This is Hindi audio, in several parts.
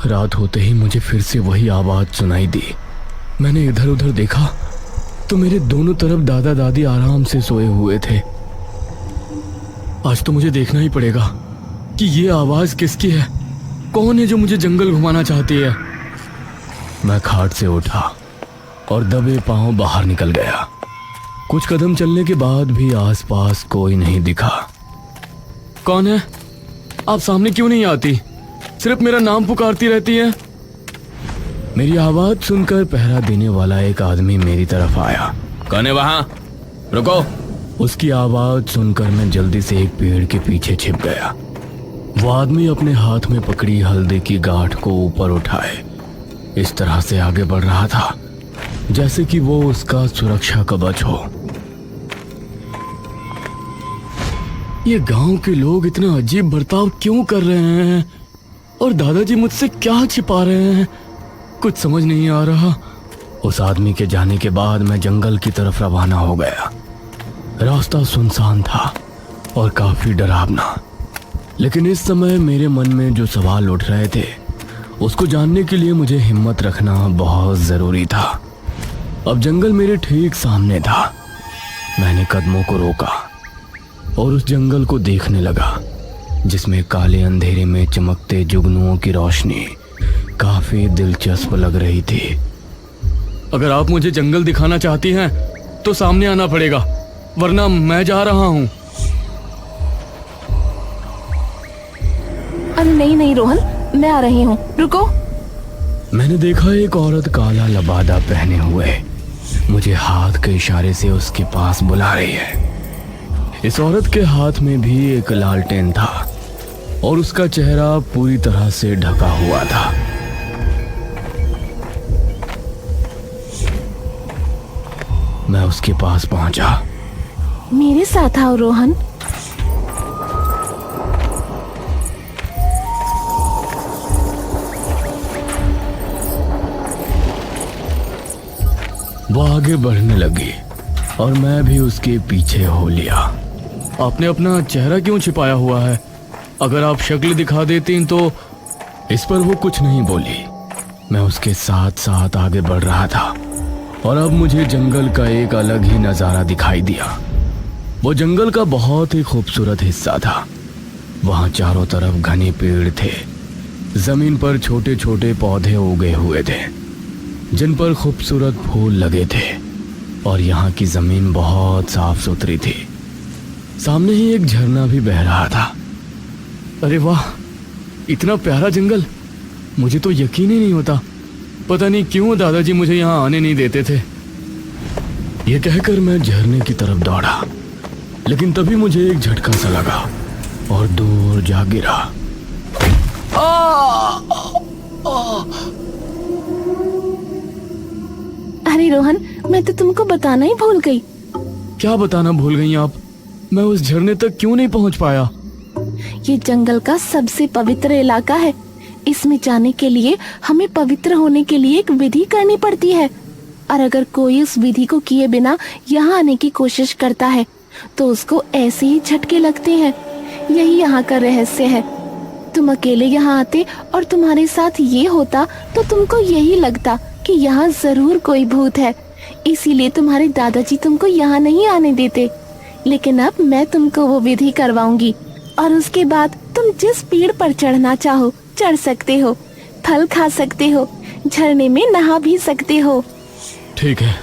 रात होते ही मुझे फिर से वही आवाज सुनाई दी। मैंने इधर उधर देखा तो मेरे दोनों तरफ दादा दादी आराम से सोए हुए थे। आज तो मुझे देखना ही पड़ेगा कि ये आवाज किसकी है, कौन है जो मुझे जंगल घुमाना चाहती है। मैं खाट से उठा और दबे पांव बाहर निकल गया। कुछ कदम चलने के बाद भी आसपास कोई नहीं दिखा। कौन है? आप सामने क्यों नहीं आती? सिर्फ मेरा नाम पुकारती रहती है। मेरी आवाज सुनकर पहरा देने वाला एक आदमी मेरी तरफ आया। कौन है वहां? रुको। उसकी आवाज सुनकर मैं जल्दी से एक पेड़ के पीछे छिप गया। वो आदमी अपने हाथ में पकड़ी हल्दी की गांठ को ऊपर उठाए इस तरह से आगे बढ़ रहा था जैसे कि वो उसका सुरक्षा कवच हो। ये गांव के लोग इतना अजीब बर्ताव क्यों कर रहे हैं और दादाजी मुझसे क्या छिपा रहे हैं, कुछ समझ नहीं आ रहा। उस आदमी के जाने के बाद मैं जंगल की तरफ रवाना हो गया। रास्ता सुनसान था और काफी डरावना, लेकिन इस समय मेरे मन में जो सवाल उठ रहे थे उसको जानने के लिए मुझे हिम्मत रखना बहुत जरूरी था। अब जंगल मेरे ठीक सामने था। मैंने कदमों को रोका और उस जंगल को देखने लगा जिसमें काले अंधेरे में चमकते जुगनुओं की रोशनी काफी दिलचस्प लग रही थी। अगर आप मुझे जंगल दिखाना चाहती हैं तो सामने आना पड़ेगा, वरना मैं जा रहा हूं। अरे नहीं नहीं रोहन, मैं आ रही हूँ, रुको। मैंने देखा एक औरत काला लबादा पहने हुए मुझे हाथ के इशारे से उसके पास बुला रही है। इस औरत के हाथ में भी एक लालटेन था और उसका चेहरा पूरी तरह से ढका हुआ था। मैं उसके पास पहुंचा। मेरे साथ आओ रोहन। वो आगे बढ़ने लगी और मैं भी उसके पीछे हो लिया। आपने अपना चेहरा क्यों छिपाया हुआ है? अगर आप शक्ल दिखा देती तो। इस पर वो कुछ नहीं बोली। मैं उसके साथ साथ आगे बढ़ रहा था और अब मुझे जंगल का एक अलग ही नजारा दिखाई दिया। वो जंगल का बहुत ही खूबसूरत हिस्सा था। वहां चारों तरफ घने पेड़ थे। जमीन पर छोटे छोटे पौधे उगे हुए थे जिन पर खूबसूरत फूल लगे थे और यहाँ की जमीन बहुत साफ सुथरी थी। सामने ही एक झरना भी बह रहा था। अरे वाह, इतना प्यारा जंगल! मुझे तो यकीन ही नहीं होता। पता नहीं क्यों दादाजी मुझे यहाँ आने नहीं देते थे। यह कहकर मैं झरने की तरफ दौड़ा, लेकिन तभी मुझे एक झटका सा लगा और दूर जा गिरा। अरे रोहन, मैं तो तुमको बताना ही भूल गई। क्या बताना भूल गई आप? मैं उस झरने तक क्यों नहीं पहुंच पाया? ये जंगल का सबसे पवित्र इलाका है। इसमें जाने के लिए हमें पवित्र होने के लिए एक विधि करनी पड़ती है, और अगर कोई उस विधि को किए बिना यहाँ आने की कोशिश करता है तो उसको ऐसे ही झटके लगते हैं। यही यहाँ का रहस्य है। तुम अकेले यहाँ आते और तुम्हारे साथ ये होता तो तुमको यही लगता कि यहाँ जरूर कोई भूत है, इसीलिए तुम्हारे दादाजी तुमको यहाँ नहीं आने देते। लेकिन अब मैं तुमको वो विधि करवाऊंगी और उसके बाद तुम जिस पेड़ पर चढ़ना चाहो चढ़ सकते हो, फल खा सकते हो, झरने में नहा भी सकते हो। ठीक है,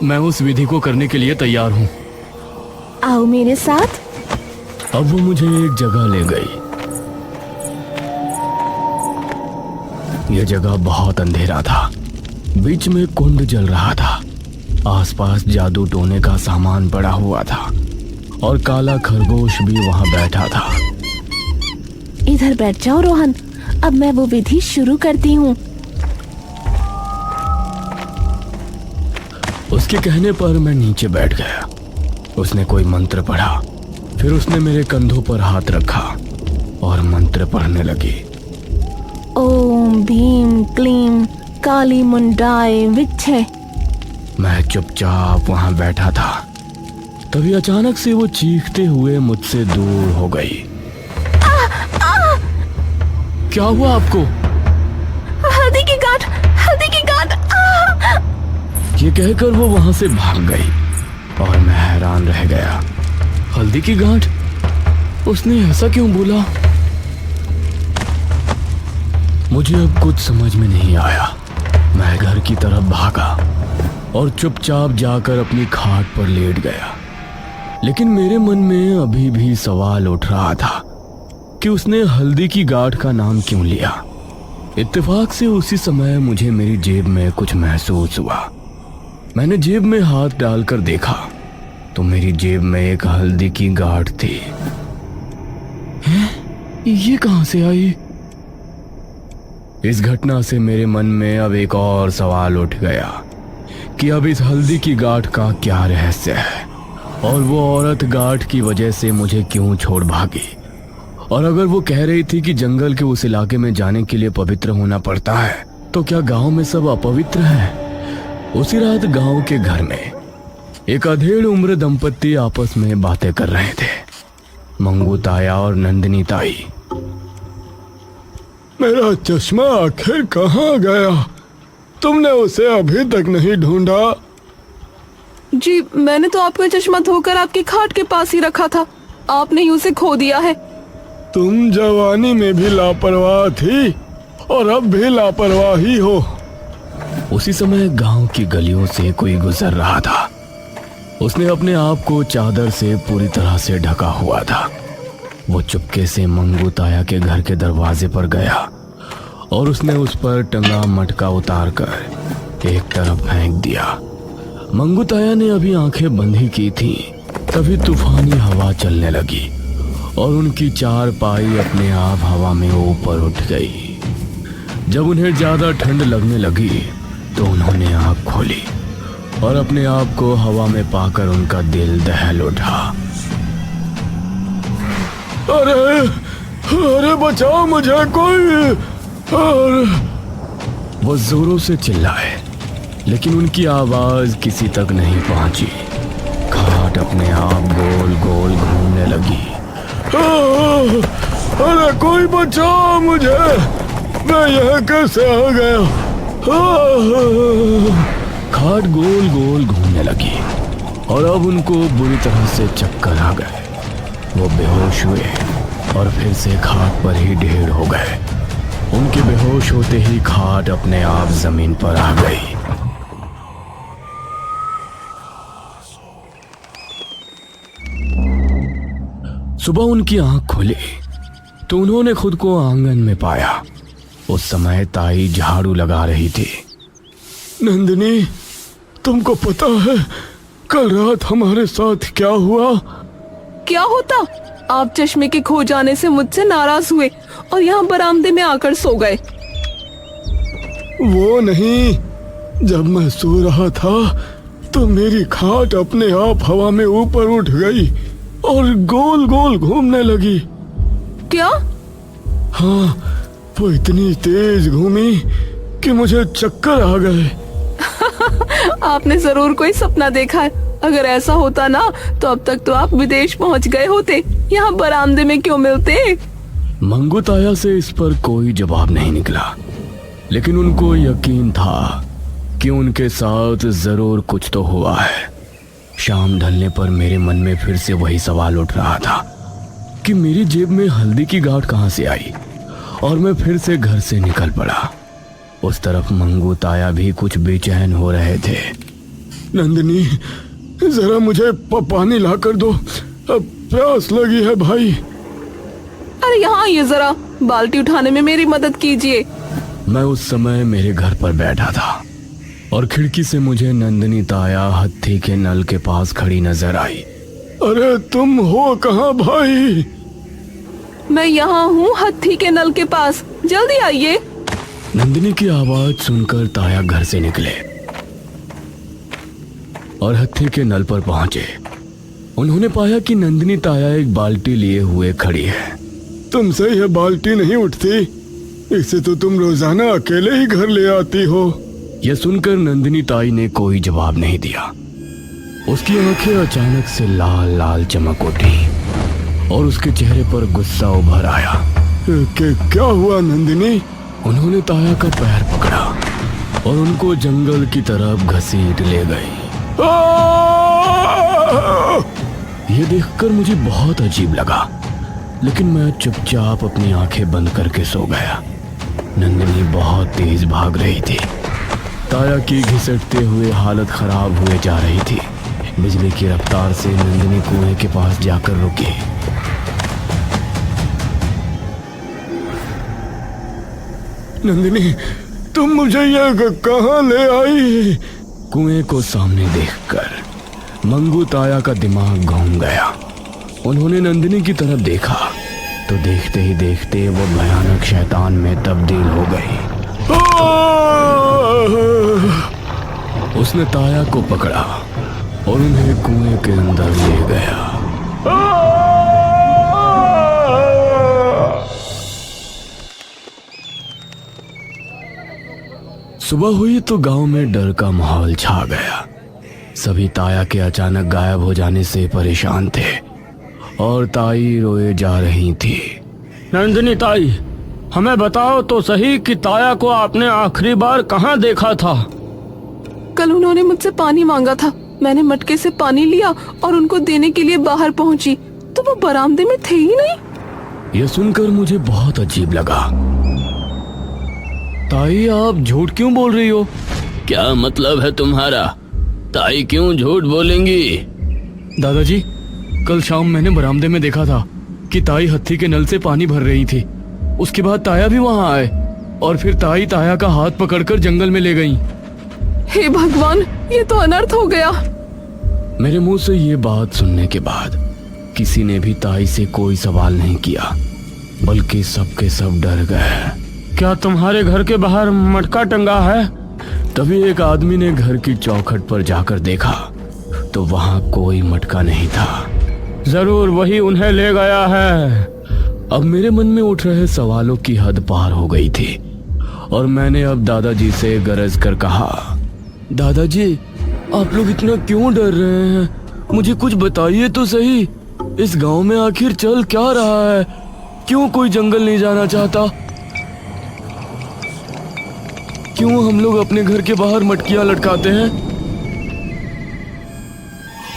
मैं उस विधि को करने के लिए तैयार हूँ। आओ मेरे साथ। अब वो मुझे एक जगह ले गई। यह जगह बहुत अंधेरा था। बीच में कुंड जल रहा था। आसपास जादू टोने का सामान पड़ा हुआ था और काला खरगोश भी वहां बैठा था। इधर बैठ जाओ रोहन, अब मैं वो विधि शुरू करती हूँ। उसके कहने पर मैं नीचे बैठ गया। उसने कोई मंत्र पढ़ा, फिर उसने मेरे कंधों पर हाथ रखा और मंत्र पढ़ने लगी। ओम भीम क्लीम काली मुंडाए विच्छे। मैं चुपचाप वहां बैठा था। तभी अचानक से वो चीखते हुए मुझसे दूर हो गई। क्या हुआ आपको? हल्दी की गांठ, हल्दी की गांठ। ये कहकर वो वहां से भाग गई और मैं हैरान रह गया। हल्दी की गांठ? उसने ऐसा क्यों बोला? मुझे अब कुछ समझ में नहीं आया। मैं घर की तरफ भागा और चुपचाप जाकर अपनी खाट पर लेट गया। लेकिन मेरे मन में अभी भी सवाल उठ रहा था कि उसने हल्दी की गांठ का नाम क्यों लिया। इत्तेफाक से उसी समय मुझे मेरी जेब में कुछ महसूस हुआ। मैंने जेब में हाथ डालकर देखा तो मेरी जेब में एक हल्दी की गांठ थी। हैं? ये कहां से आई? इस घटना से मेरे मन में अब एक और सवाल उठ गया कि अब इस हल्दी की गांठ का क्या रहस्य है और वो औरत गांठ की वजह से मुझे क्यों छोड़ भागी। और अगर वो कह रही थी कि जंगल के उस इलाके में जाने के लिए पवित्र होना पड़ता है, तो क्या गांव में सब अपवित्र है? उसी रात गांव के घर में एक अधेड़ उम्र दंपत्ति आपस में बातें कर रहे थे, मंगू ताया और नंदिनी ताई। मेरा चश्मा आखिर कहाँ गया? तुमने उसे अभी तक नहीं ढूंढा? जी, मैंने तो आपका चश्मा धोकर आपकी खाट के पास ही रखा था। आपने ही उसे खो दिया है। तुम जवानी में भी लापरवाह थी और अब भी लापरवाह ही हो। उसी समय गांव की गलियों से कोई गुजर रहा था। उसने अपने आप को चादर से पूरी तरह से ढका हुआ था। वो चुपके से मंगू ताया के घर के दरवाजे पर गया और उसने उस पर टंगा मटका उतारकर एक तरफ फेंक दिया। मंगू ताया ने अभी आंखें बंद ही की थी, तभी तूफानी हवा चलने लगी और उनकी चारपाई अपने आप हवा में ऊपर उठ गई। जब उन्हें ज्यादा ठंड लगने लगी तो उन्होंने आंख खोली और अपने आप को हवा में पाकर उनका दिल दहल उठा। अरे अरे बचाओ मुझे कोई! और वो जोरों से चिल्लाए, लेकिन उनकी आवाज किसी तक नहीं पहुंची। खाट अपने आप गोल गोल घूमने लगी। अरे कोई बचाओ मुझे! मैं यहाँ कैसे आ गया? खाट गोल गोल घूमने लगी और अब उनको बुरी तरह से चक्कर आ गए। वो बेहोश हुए और फिर से खाट पर ही ढेर हो गए। उनके बेहोश होते ही खाट अपने आप जमीन पर आ गई। सुबह उनकी आंख खुली तो उन्होंने खुद को आंगन में पाया। उस समय ताई झाड़ू लगा रही थी। नंदिनी, तुमको पता है कल रात हमारे साथ क्या हुआ? क्या होता? आप चश्मे के खो जाने से मुझसे नाराज हुए और यहाँ बरामदे में आकर सो गए। वो नहीं, जब मैं सो रहा था तो मेरी खाट अपने आप हवा में ऊपर उठ गई और गोल गोल घूमने लगी। क्या? हाँ, वो इतनी तेज घूमी कि मुझे चक्कर आ गए। आपने जरूर कोई सपना देखा है। अगर ऐसा होता ना तो अब तक तो आप विदेश पहुंच गए होते। यहाँ बरामदे में क्यों मिलते? मंगू ताया से इस पर कोई जवाब नहीं निकला, लेकिन उनको यकीन था कि उनके साथ जरूर कुछ तो हुआ है। शाम ढलने पर मेरे मन में फिर से वही सवाल उठ रहा था कि मेरी जेब में हल्दी की गांठ कहां से आई, और मैं फिर से घर से निकल पड़ा। उस तरफ मंगू ताया भी कुछ बेचैन हो रहे थे। नंदिनी, जरा मुझे पानी ला कर दो, अब प्यास लगी है भाई। अरे यहाँ आइए, जरा बाल्टी उठाने में मेरी मदद कीजिए। मैं उस समय मेरे घर पर बैठा था और खिड़की से मुझे नंदिनी ताया हत्थी के नल के पास खड़ी नजर आई। अरे तुम हो कहाँ भाई? मैं यहाँ हूँ हत्थी के नल के पास, जल्दी आइए। नंदिनी की आवाज सुनकर ताया घर से निकले और हत्थी के नल पर पहुंचे। उन्होंने पाया कि नंदिनी ताया एक बाल्टी लिए हुए खड़ी है। तुमसे यह बाल्टी नहीं उठती, इसे तो तुम रोजाना अकेले ही घर ले आती हो। यह सुनकर नंदिनी ताई ने कोई जवाब नहीं दिया। उसकी आंखें अचानक से लाल लाल चमक उठी और उसके चेहरे पर गुस्सा उभर आया। क्या हुआ नंदिनी? उन्होंने ताया का पैर पकड़ा और उनको जंगल की तरफ घसीट ले गई। ये देखकर मुझे बहुत अजीब लगा, लेकिन मैं चुपचाप अपनी आंखें बंद करके सो गया। नंदिनी बहुत तेज भाग रही थी। ताया की घिसटते हुए हालत खराब हुए जा रही थी। बिजली की रफ्तार से नंदिनी कुएं के पास जाकर रुकी। नंदिनी, तुम मुझे ये कहाँ ले आई? कुएं को सामने देखकर मंगू ताया का दिमाग घूम गया। उन्होंने नंदिनी की तरफ देखा तो देखते ही देखते वो भयानक शैतान में तब्दील हो गई। उसने ताया को पकड़ा और उन्हें कुएं के अंदर ले गया। सुबह हुई तो गांव में डर का माहौल छा गया। सभी ताया के अचानक गायब हो जाने से परेशान थे और ताई रोए जा रही थी। नंदिनी ताई, हमें बताओ तो सही कि ताया को आपने आखिरी बार कहाँ देखा था? कल उन्होंने मुझसे पानी मांगा था। मैंने मटके से पानी लिया और उनको देने के लिए बाहर पहुंची तो वो बरामदे में थे ही नहीं। यह सुनकर मुझे बहुत अजीब लगा। ताई, आप झूठ क्यों बोल रही हो? क्या मतलब है तुम्हारा? ताई क्यों झूठ बोलेंगी? दादाजी, कल शाम मैंने बरामदे में देखा था कि ताई हत्थी के नल से पानी भर रही थी। उसके बाद ताया भी वहां आए और फिर ताई ताया का हाथ पकड़कर जंगल में ले गईं। हे भगवान, ये तो अनर्थ हो गया। मेरे मुंह से ये बात सुनने के बाद किसी ने भी ताई से कोई सवाल नहीं किया, बल्कि सबके सब डर गए। क्या तुम्हारे घर के बाहर मटका टंगा है? तभी एक आदमी ने घर की चौखट पर जाकर देखा तो वहां कोई मटका नहीं था। जरूर वही उन्हें ले गया है। अब मेरे मन में उठ रहे सवालों की हद पार हो गई थी और मैंने अब दादाजी से गरज कर कहा, दादाजी, आप लोग इतना क्यों डर रहे हैं? मुझे कुछ बताइए तो सही। इस गांव में आखिर चल क्या रहा है? क्यों कोई जंगल नहीं जाना चाहता? क्यों हम लोग अपने घर के बाहर मटकियां लटकाते हैं?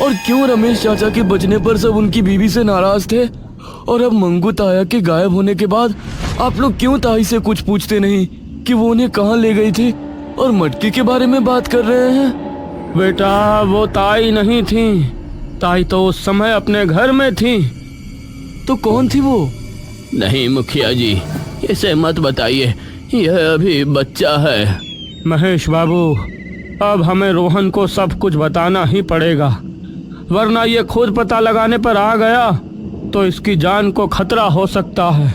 और क्यों रमेश चाचा के बचने पर सब उनकी बीवी से नाराज थे? और अब मंगू ताया के गायब होने के बाद आप लोग क्यों ताई से कुछ पूछते नहीं कि वो उन्हें कहाँ ले गई थी और मटकी के बारे में बात कर रहे हैं? बेटा, वो ताई नहीं थी। ताई तो उस समय अपने घर में थी। तो कौन थी वो? नहीं मुखिया जी, इसे मत बताइए, यह अभी बच्चा है। महेश बाबू, अब हमें रोहन को सब कुछ बताना ही पड़ेगा, वरना ये खुद पता लगाने पर आ गया तो इसकी जान को खतरा हो सकता है।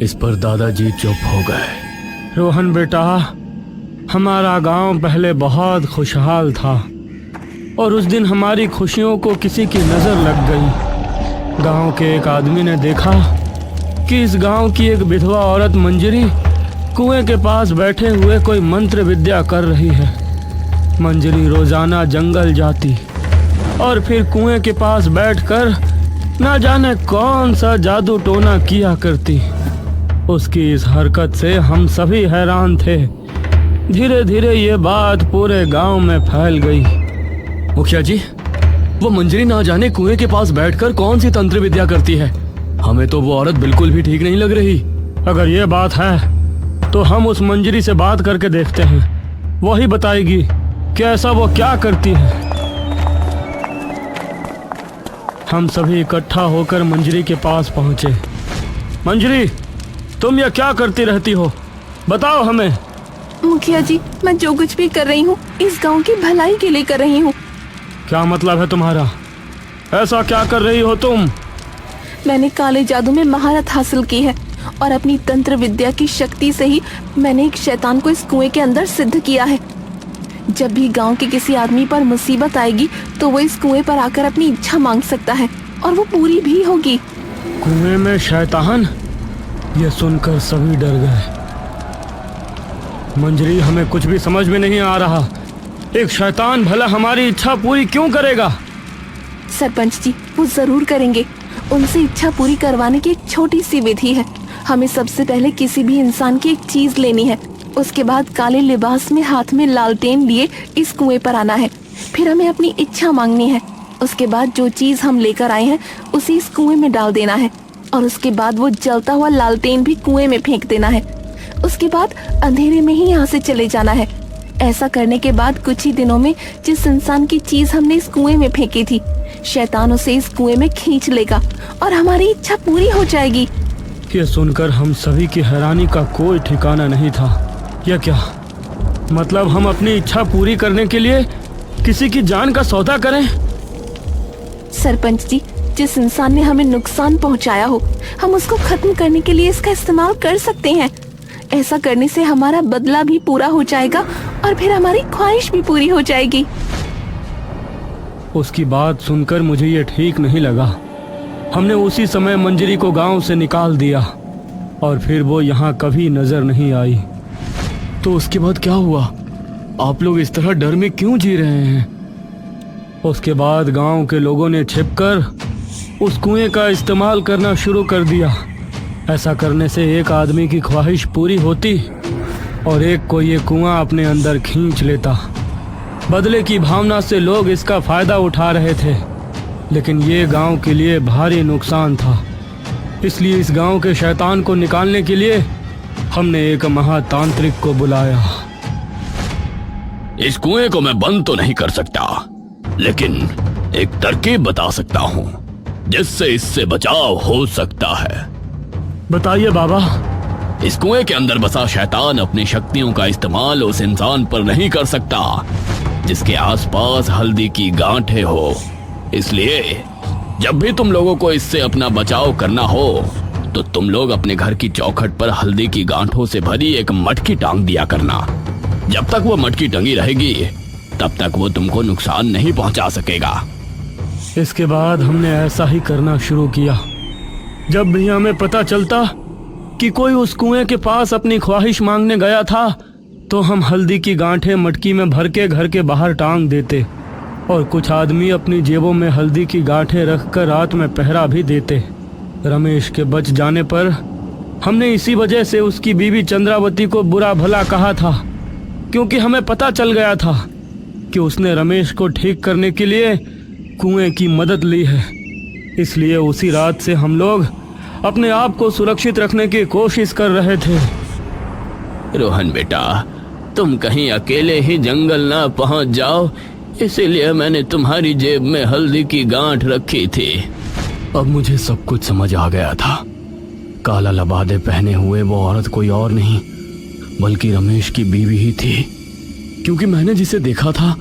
इस पर दादाजी चुप हो गए। रोहन बेटा, हमारा गांव पहले बहुत खुशहाल था और उस दिन हमारी खुशियों को किसी की नजर लग गई। गांव के एक आदमी ने देखा कि इस गांव की एक विधवा औरत मंजरी कुएं के पास बैठे हुए कोई मंत्र विद्या कर रही है। मंजरी रोजाना जंगल जाती और फिर कुएं के पास बैठकर ना जाने कौन सा जादू टोना किया करती। उसकी इस हरकत से हम सभी हैरान थे। धीरे धीरे ये बात पूरे गांव में फैल गई। मुखिया जी, वो मंजरी ना जाने कुएं के पास बैठकर कौन सी तंत्र विद्या करती है। हमें तो वो औरत बिल्कुल भी ठीक नहीं लग रही। अगर ये बात है तो हम उस मंजरी से बात करके देखते हैं, वही बताएगी कि ऐसा वो क्या करती है। हम सभी इकट्ठा होकर मंजरी के पास पहुंचे। मंजरी, तुम ये क्या करती रहती हो? बताओ हमें। मुखिया जी, मैं जो कुछ भी कर रही हूँ इस गांव की भलाई के लिए कर रही हूँ। क्या मतलब है तुम्हारा? ऐसा क्या कर रही हो तुम? मैंने काले जादू में महारत हासिल की है और अपनी तंत्र विद्या की शक्ति से ही मैंने एक शैतान को इस कुएं के अंदर सिद्ध किया है। जब भी गांव के किसी आदमी पर मुसीबत आएगी तो वो इस कुएं पर आकर अपनी इच्छा मांग सकता है और वो पूरी भी होगी। कुएं में शैतान? यह सुनकर सभी डर गए। मंजरी, हमें कुछ भी समझ में नहीं आ रहा। एक शैतान भला हमारी इच्छा पूरी क्यों करेगा? सरपंच जी, वो जरूर करेंगे। उनसे इच्छा पूरी करवाने की एक छोटी सी विधि है। हमें सबसे पहले किसी भी इंसान की एक चीज लेनी है, उसके बाद काले लिबास में हाथ में लालटेन लिए इस कुएं पर आना है। फिर हमें अपनी इच्छा मांगनी है। उसके बाद जो चीज हम लेकर आए हैं उसे इस कुएं में डाल देना है और उसके बाद वो जलता हुआ लालटेन भी कुएं में फेंक देना है। उसके बाद अंधेरे में ही यहाँ से चले जाना है। ऐसा करने के बाद कुछ ही दिनों में जिस इंसान की चीज हमने इस कुएं में फेंकी थी, शैतान उसे इस कुएं में खींच लेगा और हमारी इच्छा पूरी हो जाएगी। ये सुनकर हम सभी की हैरानी का कोई ठिकाना नहीं था। यह क्या मतलब, हम अपनी इच्छा पूरी करने के लिए किसी की जान का सौदा करें? सरपंच जी, जिस इंसान ने हमें नुकसान पहुंचाया हो, हम उसको खत्म करने के लिए इसका इस्तेमाल कर सकते हैं। ऐसा करने से हमारा बदला भी पूरा हो जाएगा और फिर हमारी ख्वाहिश भी पूरी हो जाएगी। उसकी बात सुनकर मुझे ये ठीक नहीं लगा। हमने उसी समय मंजरी को गांव से निकाल दिया और फिर वो यहाँ कभी नजर नहीं आई। तो उसके बाद क्या हुआ? आप लोग इस तरह डर में क्यों जी रहे हैं? उसके बाद गांव के लोगों ने छिपकर उस कुएं का इस्तेमाल करना शुरू कर दिया। ऐसा करने से एक आदमी की ख्वाहिश पूरी होती और एक को ये कुआं अपने अंदर खींच लेता। बदले की भावना से लोग इसका फायदा उठा रहे थे, लेकिन ये गांव के लिए भारी नुकसान था। इसलिए इस गांव के शैतान को निकालने के लिए हमने एक महातांत्रिक को बुलाया। इस कुएं को मैं बंद तो नहीं कर सकता, लेकिन एक तरकीब बता सकता हूँ जिससे इससे बचाव हो सकता है। बताइए बाबा। इस कुएं के अंदर बसा शैतान अपनी शक्तियों का इस्तेमाल उस इंसान पर नहीं कर सकता जिसके आसपास हल्दी की गांठें हो। इसलिए जब भी तुम लोगों को इससे अपना बचाव करना हो तो तुम लोग अपने घर की चौखट पर हल्दी की गांठों से भरी एक मटकी टांग दिया करना। जब तक वो मटकी टंगी रहेगी तब तक वो तुमको नुकसान नहीं पहुंचा सकेगा। इसके बाद हमने ऐसा ही करना शुरू किया। जब भी हमें पता चलता कि कोई उस कुएं के पास अपनी ख्वाहिश मांगने गया था तो हम हल्दी की गांठें मटकी में भर के घर के बाहर टांग देते और कुछ आदमी अपनी जेबों में हल्दी की गांठें रखकर रात में पहरा भी देते। रमेश के बच जाने पर हमने इसी वजह से उसकी बीवी चंद्रावती को बुरा भला कहा था, क्योंकि हमें पता चल गया था कि उसने रमेश को ठीक करने के लिए कुएं की मदद ली है। इसलिए उसी रात से हम लोग अपने आप को सुरक्षित रखने की कोशिश कर रहे थे। रोहन बेटा, तुम कहीं अकेले ही जंगल ना पहुंच जाओ, इसीलिए मैंने तुम्हारी जेब में हल्दी की गांठ रखी थी। अब मुझे सब कुछ समझ आ गया था। काला लबादे पहने हुए वो औरत कोई और नहीं बल्कि रमेश की बीवी ही थी, क्योंकि मैंने जिसे देखा था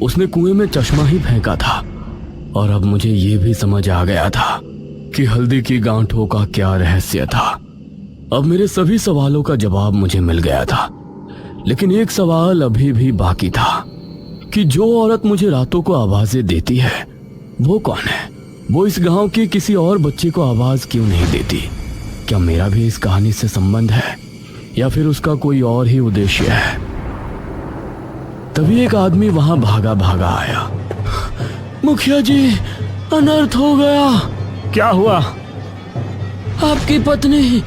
उसने कुएं में चश्मा ही फेंका था। और अब मुझे ये भी समझ आ गया था कि हल्दी की गांठों का क्या रहस्य था। अब मेरे सभी सवालों का जवाब मुझे मिल गया था, लेकिन एक सवाल अभी भी बाकी था कि जो औरत मुझे रातों को आवाजें देती है वो कौन है? वो इस गांव के किसी और बच्चे को आवाज क्यों नहीं देती? क्या मेरा भी इस कहानी से संबंध है या फिर उसका कोई और ही उद्देश्य है? तभी एक आदमी वहां भागा भागा आया। मुखिया जी, अनर्थ हो गया। क्या हुआ? आपकी पत्नी।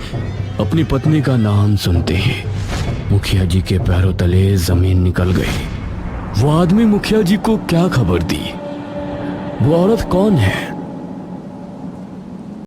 अपनी पत्नी का नाम सुनते ही मुखिया जी के पैरों तले जमीन निकल गई। वो आदमी मुखिया जी को क्या खबर दी? वो औरत कौन है?